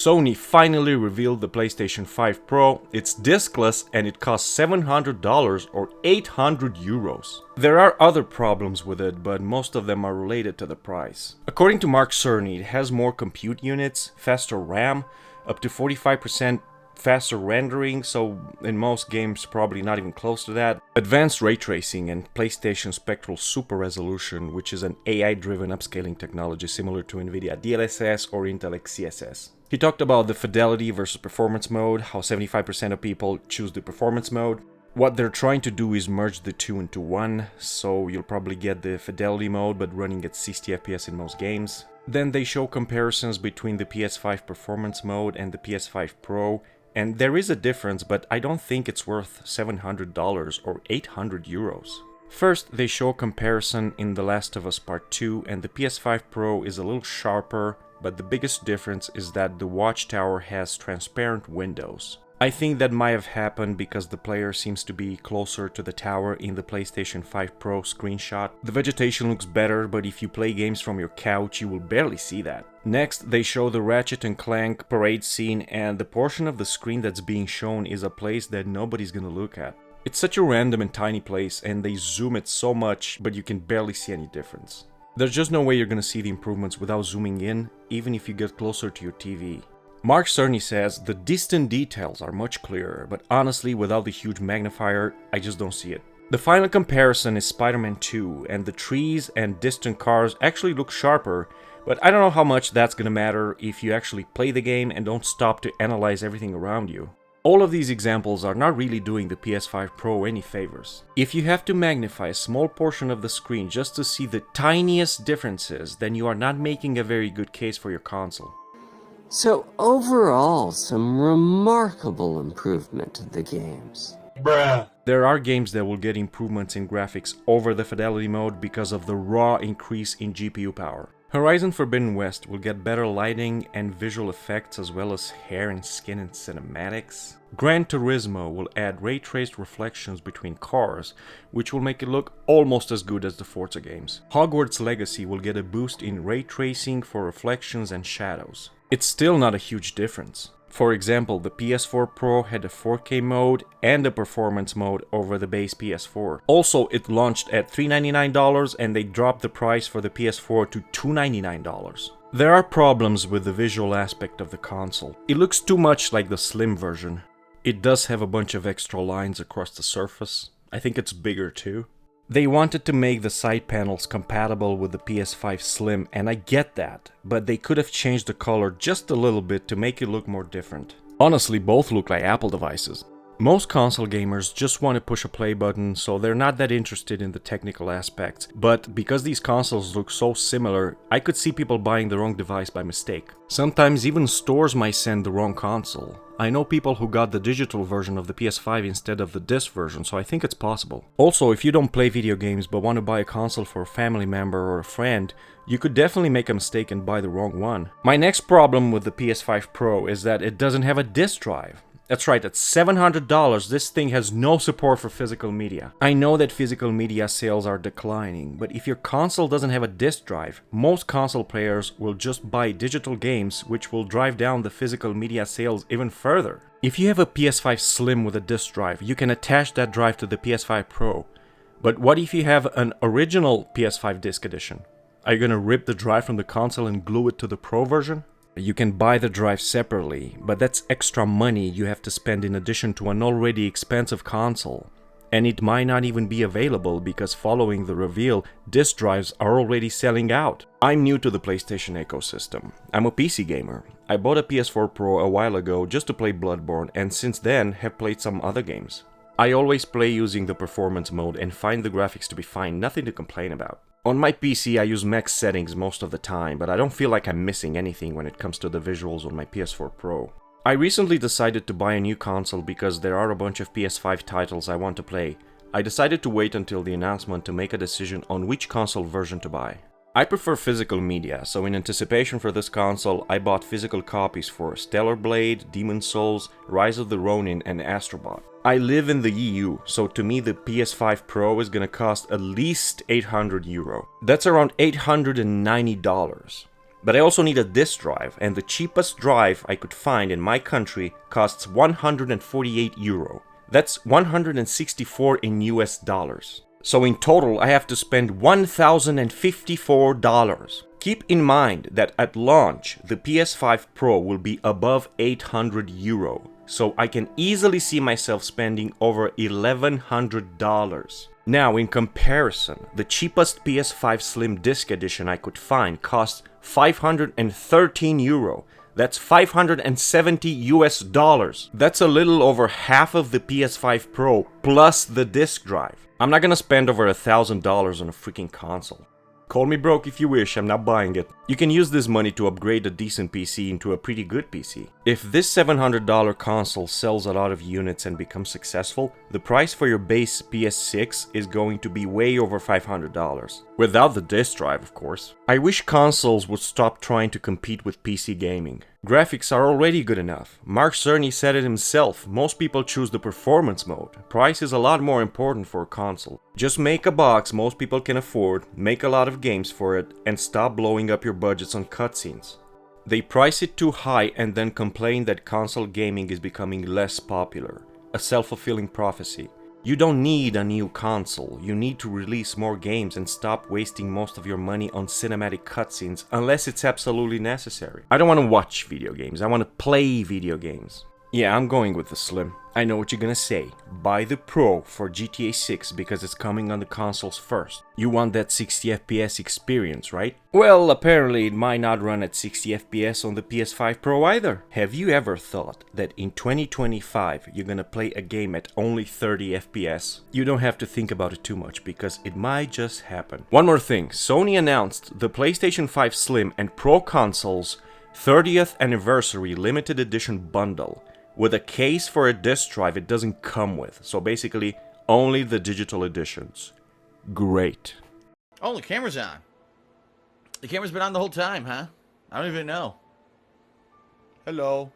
Sony finally revealed the PlayStation 5 Pro. It's discless and it costs $700 or 800 euros. There are other problems with it, but most of them are related to the price. According to Mark Cerny, it has more compute units, faster RAM, up to 45% faster rendering, so in most games probably not even close to that. Advanced ray tracing and PlayStation Spectral Super Resolution, which is an AI-driven upscaling technology similar to NVIDIA DLSS or Intel XeSS. He talked about the fidelity versus performance mode, how 75% of people choose the performance mode. What they're trying to do is merge the two into one, so you'll probably get the fidelity mode but running at 60 FPS in most games. Then they show comparisons between the PS5 performance mode and the PS5 Pro, and there is a difference, but I don't think it's worth $700 or 800 euros. First, they show comparison in The Last of Us Part 2, and the PS5 Pro is a little sharper, but the biggest difference is that the watchtower has transparent windows. I think that might have happened because the player seems to be closer to the tower in the PlayStation 5 Pro screenshot. The vegetation looks better, but if you play games from your couch, you will barely see that. Next, they show the Ratchet and Clank parade scene, and the portion of the screen that's being shown is a place that nobody's gonna look at. It's such a random and tiny place, and they zoom it so much, but you can barely see any difference. There's just no way you're gonna see the improvements without zooming in, even if you get closer to your TV. Mark Cerny says the distant details are much clearer, but honestly, without the huge magnifier, I just don't see it. The final comparison is Spider-Man 2, and the trees and distant cars actually look sharper, but I don't know how much that's gonna matter if you actually play the game and don't stop to analyze everything around you. All of these examples are not really doing the PS5 Pro any favors. If you have to magnify a small portion of the screen just to see the tiniest differences, then you are not making a very good case for your console. So overall, some remarkable improvement to the games. Bruh. There are games that will get improvements in graphics over the fidelity mode because of the raw increase in GPU power. Horizon Forbidden West will get better lighting and visual effects as well as hair and skin and cinematics. Gran Turismo will add ray-traced reflections between cars, which will make it look almost as good as the Forza games. Hogwarts Legacy will get a boost in ray tracing for reflections and shadows. It's still not a huge difference. For example, the PS4 Pro had a 4K mode and a performance mode over the base PS4. Also, it launched at $399 and they dropped the price for the PS4 to $299. There are problems with the visual aspect of the console. It looks too much like the slim version. It does have a bunch of extra lines across the surface. I think it's bigger too. They wanted to make the side panels compatible with the PS5 Slim, and I get that, but they could have changed the color just a little bit to make it look more different. Honestly, both look like Apple devices. Most console gamers just want to push a play button, so they're not that interested in the technical aspects, but because these consoles look so similar, I could see people buying the wrong device by mistake. Sometimes even stores might send the wrong console. I know people who got the digital version of the PS5 instead of the disc version, so I think it's possible. Also, if you don't play video games but want to buy a console for a family member or a friend, you could definitely make a mistake and buy the wrong one. My next problem with the PS5 Pro is that it doesn't have a disc drive. That's right, at $700, this thing has no support for physical media. I know that physical media sales are declining, but if your console doesn't have a disc drive, most console players will just buy digital games, which will drive down the physical media sales even further. If you have a PS5 Slim with a disc drive, you can attach that drive to the PS5 Pro. But what if you have an original PS5 disc edition? Are you gonna rip the drive from the console and glue it to the Pro version? You can buy the drive separately, but that's extra money you have to spend in addition to an already expensive console. And it might not even be available because following the reveal, disc drives are already selling out. I'm new to the PlayStation ecosystem. I'm a PC gamer. I bought a PS4 Pro a while ago just to play Bloodborne, and since then have played some other games. I always play using the performance mode and find the graphics to be fine, nothing to complain about. On my PC I use max settings most of the time, but I don't feel like I'm missing anything when it comes to the visuals on my PS4 Pro. I recently decided to buy a new console because there are a bunch of PS5 titles I want to play. I decided to wait until the announcement to make a decision on which console version to buy. I prefer physical media, so in anticipation for this console, I bought physical copies for Stellar Blade, Demon's Souls, Rise of the Ronin, and Astrobot. I live in the EU, so to me the PS5 Pro is gonna cost at least €800. That's around $890. But I also need a disk drive, and the cheapest drive I could find in my country costs 148 euro. That's 164 in US dollars. So in total, I have to spend $1,054. Keep in mind that at launch, the PS5 Pro will be above 800 euro. So I can easily see myself spending over $1,100. Now, in comparison, the cheapest PS5 Slim Disc Edition I could find costs 513 euro. That's 570 US dollars. That's a little over half of the PS5 Pro plus the disc drive. I'm not gonna spend over $1,000 on a freaking console. Call me broke if you wish, I'm not buying it. You can use this money to upgrade a decent PC into a pretty good PC. If this $700 console sells a lot of units and becomes successful, the price for your base PS6 is going to be way over $500. Without the disc drive, of course. I wish consoles would stop trying to compete with PC gaming. Graphics are already good enough. Mark Cerny said it himself, most people choose the performance mode. Price is a lot more important for a console. Just make a box most people can afford, make a lot of games for it, and stop blowing up your budgets on cutscenes. They price it too high and then complain that console gaming is becoming less popular. A self-fulfilling prophecy. You don't need a new console, you need to release more games and stop wasting most of your money on cinematic cutscenes unless it's absolutely necessary. I don't want to watch video games, I want to play video games. Yeah, I'm going with the Slim. I know what you're gonna say. Buy the Pro for GTA 6 because it's coming on the consoles first. You want that 60 FPS experience, right? Well, apparently it might not run at 60 FPS on the PS5 Pro either. Have you ever thought that in 2025 you're gonna play a game at only 30 FPS? You don't have to think about it too much because it might just happen. One more thing, Sony announced the PlayStation 5 Slim and Pro consoles 30th anniversary limited edition bundle with a case for a disc drive it doesn't come with. So basically, only the digital editions. Great. Oh, the camera's on. The camera's been on the whole time, huh? I don't even know. Hello.